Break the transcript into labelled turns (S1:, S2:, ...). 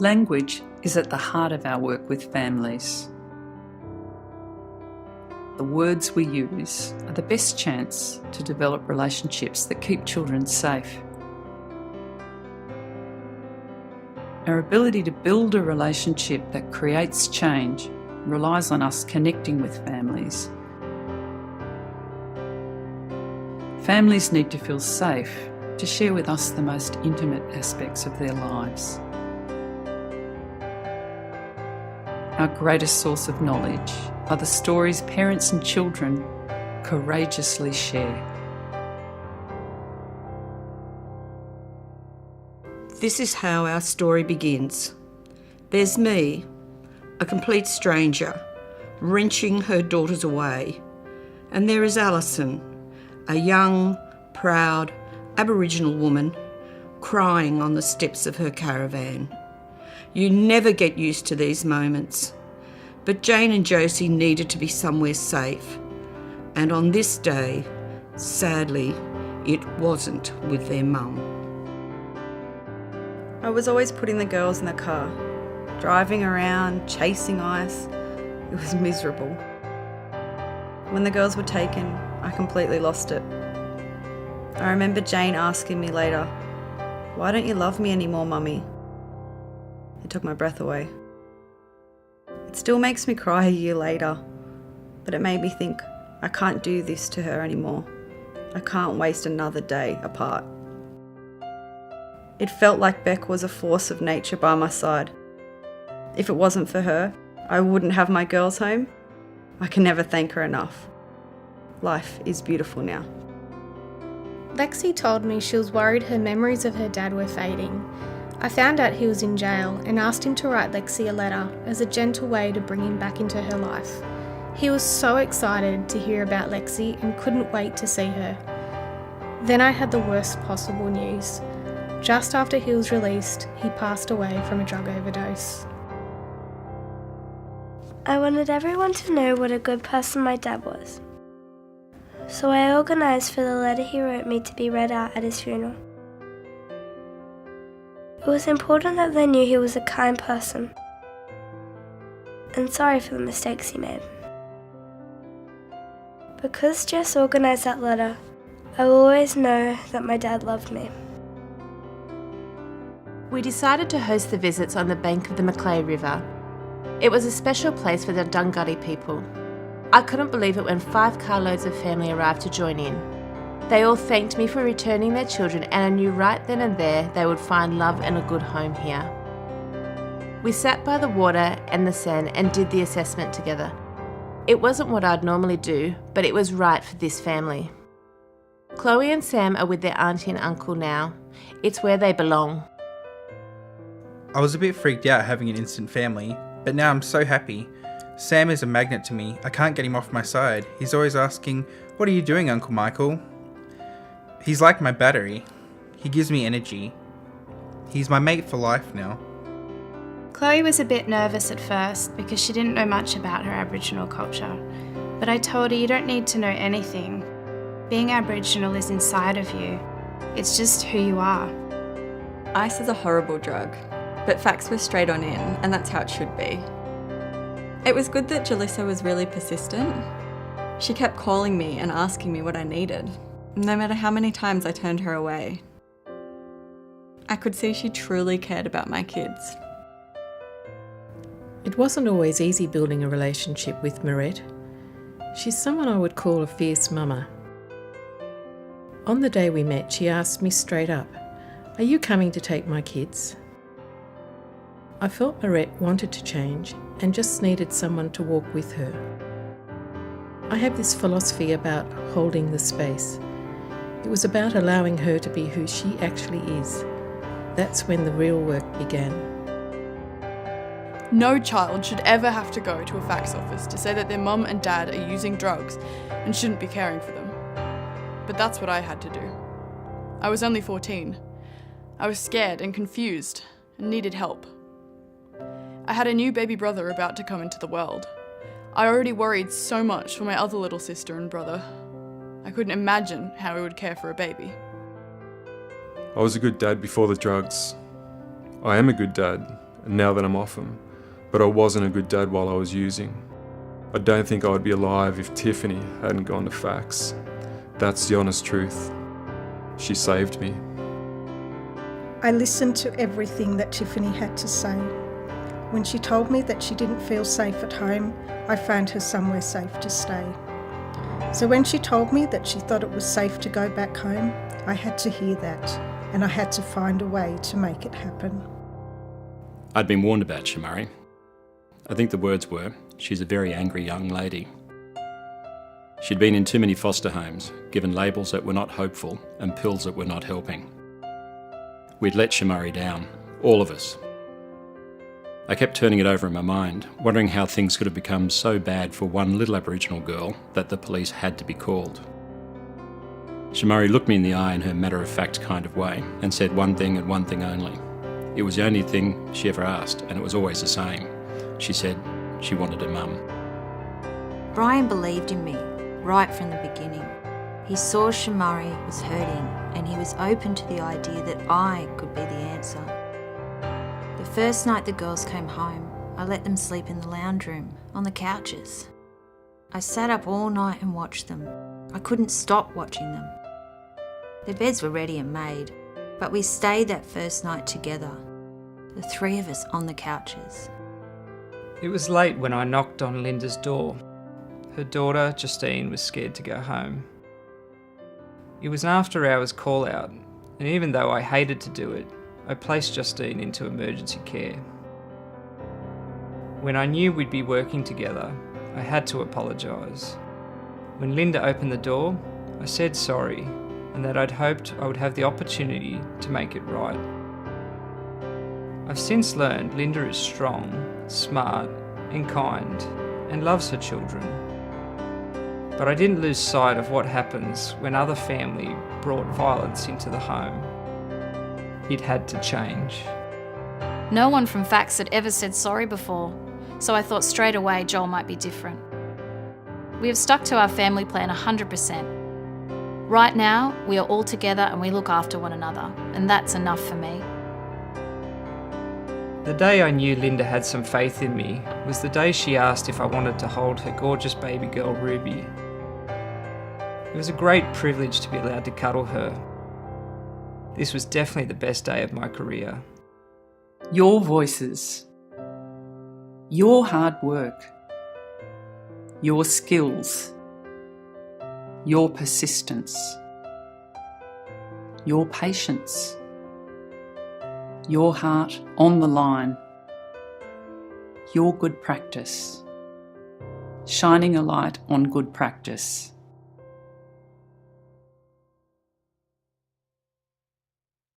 S1: Language is at the heart of our work with families. The words we use are the best chance to develop relationships that keep children safe. Our ability to build a relationship that creates change relies on us connecting with families. Families need to feel safe to share with us the most intimate aspects of their lives. Our greatest source of knowledge are the stories parents and children courageously share.
S2: This is how our story begins. There's me, a complete stranger, wrenching her daughters away. And there is Alison, a young, proud Aboriginal woman crying on the steps of her caravan. You never get used to these moments. But Jane and Josie needed to be somewhere safe. And on this day, sadly, it wasn't with their mum.
S3: I was always putting the girls in the car, driving around, chasing ice. It was miserable. When the girls were taken, I completely lost it. I remember Jane asking me later, "Why don't you love me anymore, Mummy?" It took my breath away. It still makes me cry a year later, but it made me think, I can't do this to her anymore. I can't waste another day apart. It felt like Beck was a force of nature by my side. If it wasn't for her, I wouldn't have my girls home. I can never thank her enough. Life is beautiful now.
S4: Lexi told me she was worried her memories of her dad were fading. I found out he was in jail and asked him to write Lexi a letter as a gentle way to bring him back into her life. He was so excited to hear about Lexi and couldn't wait to see her. Then I had the worst possible news. Just after he was released, he passed away from a drug overdose.
S5: I wanted everyone to know what a good person my dad was. So I organised for the letter he wrote me to be read out at his funeral. It was important that they knew he was a kind person, and sorry for the mistakes he made. Because Jess organised that letter, I will always know that my dad loved me.
S6: We decided to host the visits on the bank of the Macleay River. It was a special place for the Dunghutti people. I couldn't believe it when 5 carloads of family arrived to join in. They all thanked me for returning their children, and I knew right then and there they would find love and a good home here. We sat by the water and the sand and did the assessment together. It wasn't what I'd normally do, but it was right for this family. Chloe and Sam are with their auntie and uncle now. It's where they belong.
S7: I was a bit freaked out having an instant family, but now I'm so happy. Sam is a magnet to me. I can't get him off my side. He's always asking, "What are you doing, Uncle Michael?" He's like my battery. He gives me energy. He's my mate for life now.
S8: Chloe was a bit nervous at first because she didn't know much about her Aboriginal culture, but I told her you don't need to know anything. Being Aboriginal is inside of you. It's just who you are.
S9: Ice is a horrible drug, but facts were straight on in, and that's how it should be. It was good that Jalissa was really persistent. She kept calling me and asking me what I needed, no matter how many times I turned her away. I could see she truly cared about my kids.
S10: It wasn't always easy building a relationship with Mirette. She's someone I would call a fierce mama. On the day we met, she asked me straight up, "Are you coming to take my kids?" I felt Mirette wanted to change and just needed someone to walk with her. I have this philosophy about holding the space. It was about allowing her to be who she actually is. That's when the real work began.
S11: No child should ever have to go to a fax office to say that their mum and dad are using drugs and shouldn't be caring for them. But that's what I had to do. I was only 14. I was scared and confused and needed help. I had a new baby brother about to come into the world. I already worried so much for my other little sister and brother. I couldn't imagine how we would care for a baby.
S12: I was a good dad before the drugs. I am a good dad, now that I'm off them, but I wasn't a good dad while I was using. I don't think I would be alive if Tiffany hadn't gone to fax. That's the honest truth. She saved me.
S13: I listened to everything that Tiffany had to say. When she told me that she didn't feel safe at home, I found her somewhere safe to stay. So when she told me that she thought it was safe to go back home, I had to hear that, and I had to find a way to make it happen.
S14: I'd been warned about Shamari. I think the words were, she's a very angry young lady. She'd been in too many foster homes, given labels that were not hopeful and pills that were not helping. We'd let Shamari down, all of us. I kept turning it over in my mind, wondering how things could have become so bad for one little Aboriginal girl that the police had to be called. Shamari looked me in the eye in her matter-of-fact kind of way and said one thing and one thing only. It was the only thing she ever asked, and it was always the same. She said she wanted her mum.
S15: Brian believed in me right from the beginning. He saw Shamari was hurting, and he was open to the idea that I could be the answer. The first night the girls came home, I let them sleep in the lounge room, on the couches. I sat up all night and watched them. I couldn't stop watching them. Their beds were ready and made, but we stayed that first night together, the three of us on the couches.
S16: It was late when I knocked on Linda's door. Her daughter, Justine, was scared to go home. It was an after-hours call-out, and even though I hated to do it, I placed Justine into emergency care. When I knew we'd be working together, I had to apologise. When Linda opened the door, I said sorry, and that I'd hoped I would have the opportunity to make it right. I've since learned Linda is strong, smart, and kind, and loves her children. But I didn't lose sight of what happens when other family brought violence into the home. It had to change.
S17: No one from Fax had ever said sorry before, so I thought straight away Joel might be different. We have stuck to our family plan 100%. Right now, we are all together and we look after one another, and that's enough for me.
S16: The day I knew Linda had some faith in me was the day she asked if I wanted to hold her gorgeous baby girl Ruby. It was a great privilege to be allowed to cuddle her. This was definitely the best day of my career.
S1: Your voices, your hard work, your skills, your persistence, your patience, your heart on the line, your good practice, shining a light on good practice.